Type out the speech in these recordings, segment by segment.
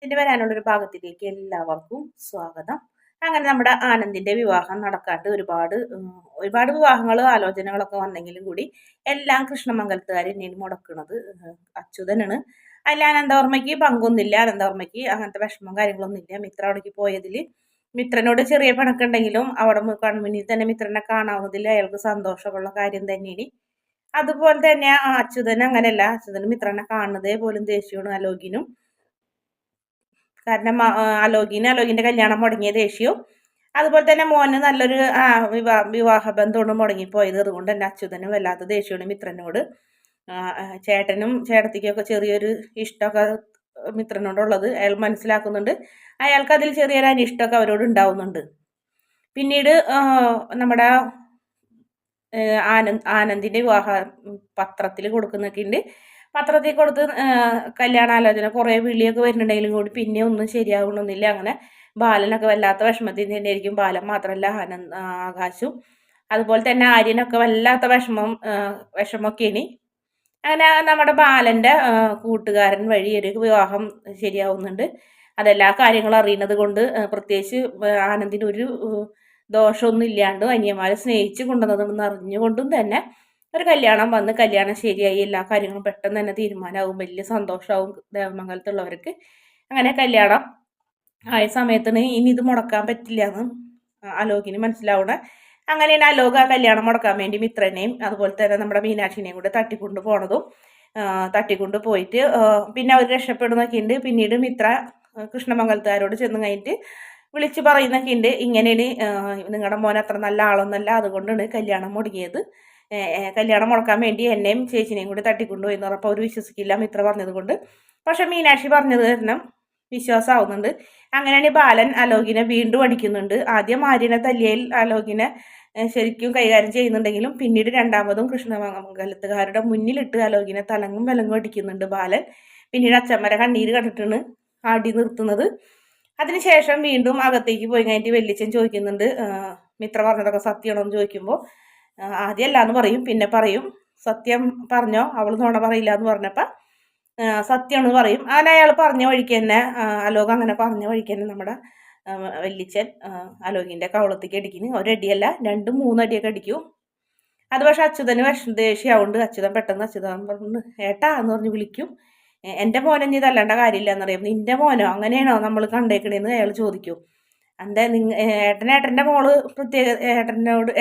പിന്നെ വരാനുള്ളൊരു ഭാഗത്തിലേക്ക് എല്ലാവർക്കും സ്വാഗതം. അങ്ങനെ നമ്മുടെ ആനന്ദിന്റെ വിവാഹം നടക്കാണ്ട് ഒരുപാട് വിവാഹങ്ങൾ ആലോചനകളൊക്കെ വന്നെങ്കിലും കൂടി എല്ലാം കൃഷ്ണമംഗലത്തുകാർ തന്നെയാണ് മുടക്കുന്നത്. അച്യുതനാണ്. അതിൽ അനന്തവർമ്മയ്ക്ക് പങ്കൊന്നുമില്ല. അനന്തവർമ്മയ്ക്ക് അങ്ങനത്തെ വിഷമം കാര്യങ്ങളൊന്നും ഇല്ല. മിത്ര അവിടേക്ക് പോയതിൽ മിത്രനോട് ചെറിയ പിണക്കുണ്ടെങ്കിലും അവിടെ കൺമുന്നിൽ തന്നെ മിത്രനെ കാണാവുന്നതിൽ അയാൾക്ക് സന്തോഷമുള്ള കാര്യം തന്നെയാണ്. അതുപോലെ തന്നെ അച്യുതൻ അങ്ങനെയല്ല. അച്യുതന് മിത്രനെ കാണുന്നതേ പോലും ദേഷ്യമാണ് അലോകിനും. കാരണം അലോകിന്റെ കല്യാണം മുടങ്ങിയ ദേഷ്യവും അതുപോലെ തന്നെ മോന് നല്ലൊരു വിവാഹ ബന്ധമാണ് മുടങ്ങിപ്പോയത്. അതുകൊണ്ട് തന്നെ അച്യുതനും വല്ലാത്ത ദേഷ്യമാണ് മിത്രനോട്. ചേട്ടനും ചേട്ടത്തിക്കൊക്കെ ചെറിയൊരു ഇഷ്ടമൊക്കെ മിത്രനോടുള്ളത് അയാൾ മനസ്സിലാക്കുന്നുണ്ട്. അയാൾക്ക് അതിൽ ചെറിയൊരു അനിഷ്ടമൊക്കെ അവരോട് ഉണ്ടാവുന്നുണ്ട്. പിന്നീട് നമ്മുടെ ആനന്ദിന്റെ വിവാഹ പത്രത്തിൽ കൊടുക്കുന്നൊക്കെ ഉണ്ട്. പത്രത്തിൽ കൊടുത്ത് കല്യാണാലോചന കുറേ വിളിയൊക്കെ വരുന്നുണ്ടെങ്കിലും കൂടി പിന്നെ ഒന്നും ശരിയാകണമെന്നില്ല. അങ്ങനെ ബാലനൊക്കെ വല്ലാത്ത വിഷമത്തിൽ തന്നെ ആയിരിക്കും. ബാലൻ മാത്രമല്ല ആകാശും അതുപോലെ തന്നെ ആര്യനൊക്കെ വല്ലാത്ത വിഷമമൊക്കെയാണ്. അങ്ങനെ നമ്മുടെ ബാലന്റെ കൂട്ടുകാരൻ വഴി ഒരു വിവാഹം ശരിയാവുന്നുണ്ട്. അതെല്ലാ കാര്യങ്ങളും അറിയുന്നത് കൊണ്ട് പ്രത്യേകിച്ച് ആനന്ദിന് ഒരു ദോഷമൊന്നും ഇല്ലാണ്ട് അനിയന്മാരെ സ്നേഹിച്ച് കൊണ്ടുവന്നതെന്ന് അറിഞ്ഞുകൊണ്ടും തന്നെ ഒരു കല്യാണം വന്ന് കല്യാണം ശരിയായി. എല്ലാ കാര്യങ്ങളും പെട്ടെന്ന് തന്നെ തീരുമാനമാവും. വലിയ സന്തോഷമാവും ദേവമംഗലത്തുള്ളവർക്ക്. അങ്ങനെ കല്യാണം ആയ സമയത്തിന് ഇനി ഇത് മുടക്കാൻ പറ്റില്ല എന്ന് അലോകിന് മനസ്സിലാവണേ. അങ്ങനെയാണ് അലോക് ആ കല്യാണം മുടക്കാൻ വേണ്ടി മിത്രനെയും അതുപോലെ തന്നെ നമ്മുടെ മീനാക്ഷിനെയും കൂടെ തട്ടിക്കൊണ്ട് പോണതും തട്ടിക്കൊണ്ട് പോയിട്ട് പിന്നെ അവർ രക്ഷപ്പെടുന്നൊക്കെ ഉണ്ട്. പിന്നീട് മിത്ര കൃഷ്ണമംഗലത്തുകാരോട് ചെന്ന് കഴിഞ്ഞിട്ട് വിളിച്ച് പറയുന്നൊക്കെ ഉണ്ട്. ഇങ്ങനെയാണ് നിങ്ങളുടെ മോൻ അത്ര നല്ല ആളൊന്നല്ല, അതുകൊണ്ടാണ് കല്യാണം മുടങ്ങിയത്. കല്യാണം മുടക്കാൻ വേണ്ടി എന്നെയും ചേച്ചിനെയും കൂടി തട്ടിക്കൊണ്ടുപോയി എന്ന് പറഞ്ഞപ്പോൾ അവർ വിശ്വസിക്കില്ല മിത്ര പറഞ്ഞത് കൊണ്ട്. പക്ഷെ മീനാക്ഷി പറഞ്ഞത് കാരണം വിശ്വാസമാവുന്നുണ്ട്. അങ്ങനെയാണ് ബാലൻ അലോകിനെ വീണ്ടും അടിക്കുന്നുണ്ട്. ആദ്യം ആര്യനെ തല്ലിയയിൽ അലോകിനെ ശരിക്കും കൈകാര്യം ചെയ്യുന്നുണ്ടെങ്കിലും പിന്നീട് രണ്ടാമതും കൃഷ്ണമംഗലത്തുകാരുടെ മുന്നിലിട്ട് അലോകിനെ തലങ്ങും വിലങ്ങും അടിക്കുന്നുണ്ട് ബാലൻ. പിന്നീട് അച്ഛന്മാരെ കണ്ണീര് കണ്ടിട്ടാണ് അടി നിർത്തുന്നത്. അതിനുശേഷം വീണ്ടും അകത്തേക്ക് പോയി കഴിഞ്ഞിട്ട് വല്യച്ഛൻ ചോദിക്കുന്നുണ്ട് മിത്ര പറഞ്ഞതൊക്കെ സത്യമാണോ എന്ന് ചോദിക്കുമ്പോൾ ആദ്യമല്ല എന്ന് പറയും. പിന്നെ പറയും സത്യം പറഞ്ഞോ, അവൾ നുണ പറയില്ല എന്ന് പറഞ്ഞപ്പോൾ സത്യമാണെന്ന് പറയും. അങ്ങനെ അയാൾ പറഞ്ഞ വഴിക്ക് തന്നെ അലോക് അങ്ങനെ പറഞ്ഞ വഴിക്ക് തന്നെ നമ്മുടെ വല്യച്ഛൻ അലോകിൻ്റെ കവളത്തേക്ക് അടിക്കുന്നു. ഒരടിയല്ല 2-3 അടിയൊക്കെ അടിക്കും. അത് പക്ഷെ അച്യുതന് ദേഷ്യമാവുണ്ട്. അച്യുതൻ പെട്ടെന്ന് അച്യുതൻ പറഞ്ഞു ഏട്ടാ എന്ന് പറഞ്ഞ് വിളിക്കും. എൻ്റെ മോനെ നീ തല്ലേണ്ട കാര്യമില്ല എന്നറിയാം. നിന്റെ മോനോ അങ്ങനെയാണോ നമ്മൾ കണ്ടേക്കണേന്ന് അയാൾ ചോദിക്കും. എന്താ ഏട്ടൻ്റെ മോള് പ്രത്യേക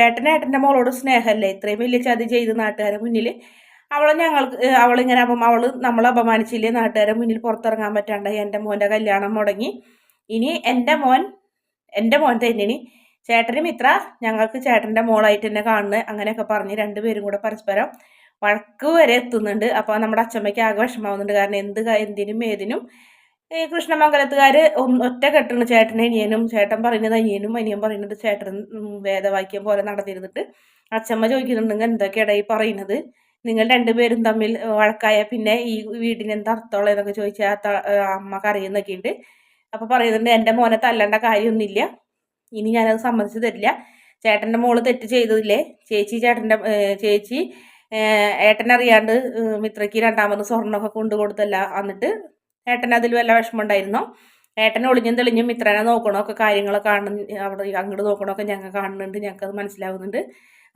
ഏട്ടൻ്റെ മോളോട് സ്നേഹമല്ലേ ഇത്രയും വലിയ ചതി ചെയ്ത് നാട്ടുകാരെ മുന്നിൽ അവളിങ്ങനെ നമ്മളെ അപമാനിച്ചില്ലേ, നാട്ടുകാരെ മുന്നിൽ പുറത്തിറങ്ങാൻ പറ്റാണ്ടായി, എൻ്റെ മോൻ്റെ കല്യാണം മുടങ്ങി. ഇനി എൻ്റെ മോൻ തന്നെയാണ് ചേട്ടനും ഇത്ര ഞങ്ങൾക്ക് ചേട്ടൻ്റെ മോളായിട്ട് തന്നെ കാണുന്നത് അങ്ങനെയൊക്കെ പറഞ്ഞ് രണ്ടുപേരും കൂടെ പരസ്പരം വഴക്ക് വരെ എത്തുന്നുണ്ട്. അപ്പോൾ നമ്മുടെ അച്ഛമ്മയ്ക്ക് ആകെ വിഷമാവുന്നുണ്ട്. കാരണം എന്തിനും ഏതിനും കൃഷ്ണമംഗലത്തുകാർ ഒറ്റ കെട്ടാണ് ചേട്ടനും അനിയനും. ചേട്ടൻ പറയുന്നത് അനിയനും, അനിയൻ പറയുന്നത് ചേട്ടൻ വേദവാക്യം പോലെ നടന്നിരുന്നിട്ട് അച്ഛമ്മ ചോദിക്കുന്നുണ്ടെങ്കിൽ എന്തൊക്കെയാണ് ഈ പറയുന്നത്, നിങ്ങൾ രണ്ടുപേരും തമ്മിൽ വഴക്കായ പിന്നെ ഈ വീടിന് എന്താ അർത്ഥമുള്ളത് എന്നൊക്കെ ചോദിച്ചാൽ അമ്മ കരയുന്നൊക്കെ ഉണ്ട്. അപ്പോൾ പറയുന്നുണ്ട് എൻ്റെ മോനെ തല്ലേണ്ട കാര്യമൊന്നുമില്ല, ഇനി ഞാനത് സമ്മതിച്ചു തരില്ല. ചേട്ടൻ്റെ മോള് തെറ്റ് ചെയ്തതില്ലേ, ചേച്ചി ഏട്ടനറിയാണ്ട് മിത്രയ്ക്ക് രണ്ടാമത് സ്വർണ്ണമൊക്കെ കൊണ്ടു കൊടുത്തല്ല. എന്നിട്ട് ഏട്ടൻ അതിൽ വല്ല വിഷമം ഉണ്ടായിരുന്നോ? ഏട്ടൻ ഒളിഞ്ഞും തെളിഞ്ഞും മിത്രനെ നോക്കണമൊക്കെ കാര്യങ്ങളൊക്കെ അവിടെ അങ്ങോട്ട് നോക്കണമൊക്കെ ഞങ്ങൾ കാണുന്നുണ്ട്, ഞങ്ങൾക്കത് മനസ്സിലാവുന്നുണ്ട്.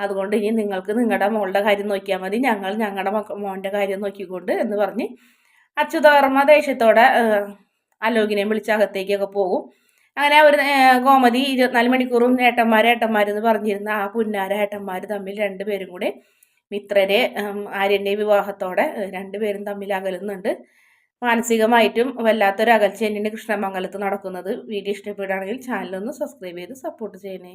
അതുകൊണ്ട് ഇനി നിങ്ങൾക്ക് നിങ്ങളുടെ മോളുടെ കാര്യം നോക്കിയാൽ മതി, ഞങ്ങൾ ഞങ്ങളുടെ മോൻ്റെ കാര്യം നോക്കിക്കൊണ്ട് എന്ന് പറഞ്ഞ് അച്യുതവർമ്മ ദേഷ്യത്തോടെ അലോകിനെയും വിളിച്ച് അകത്തേക്കൊക്കെ പോകും. അങ്ങനെ ഒരു ഗോമതി 24 മണിക്കൂറും ഏട്ടന്മാരെന്ന് പറഞ്ഞിരുന്ന ആ പുന്നാര ഏട്ടന്മാർ തമ്മിൽ രണ്ടുപേരും കൂടെ മിത്രരെ ആര്യൻ്റെ വിവാഹത്തോടെ രണ്ടുപേരും തമ്മിൽ അകലുന്നുണ്ട്. മാനസികമായിട്ടും വല്ലാത്തൊരു അകൽച്ച തന്നെയാണ് കൃഷ്ണമംഗലത്ത് നടക്കുന്നത്. വീഡിയോ ഇഷ്ടപ്പെടുകയാണെങ്കിൽ ചാനലൊന്ന് സബ്സ്ക്രൈബ് ചെയ്ത് സപ്പോർട്ട് ചെയ്യണേ.